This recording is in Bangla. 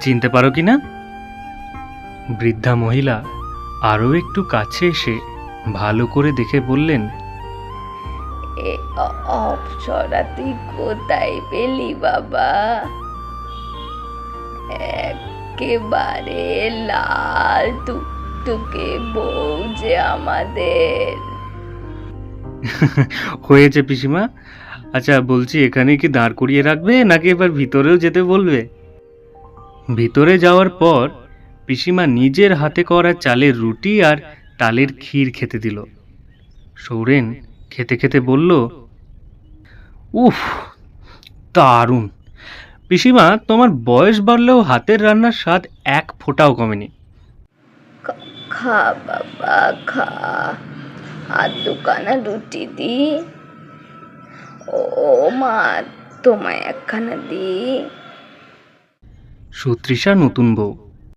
চিনতে পারো কি না? বৃদ্ধা মহিলা আরও একটু কাছে এসে ভালো করে দেখে বললেন, এ অপ্সরা তুই কোথায় পেলি বাবা? একেবারে লাল টুকটুকে বউ যে আমাদের। হয়েছে পিসিমা। আচ্ছা বলছি, এখানে কি দাঁড় করিয়ে রাখবে নাকি এবার ভিতরেও যেতে বলবে? ভিতরে যাওয়ার পর পিসিমা নিজের হাতে করা চালের রুটি আর তালের ক্ষীর খেতে দিল। সৌরেন খেতে খেতে বলল, উফ, দারুণ! পিসিমা, তোমার বয়স বাড়লেও হাতের রান্নার স্বাদ এক ফোঁটাও কমেনি। খা বাবা খা, আর দুখানা রুটি দি। ও মা, তোমায় একখানা দি। সুতৃষা নতুন বউ।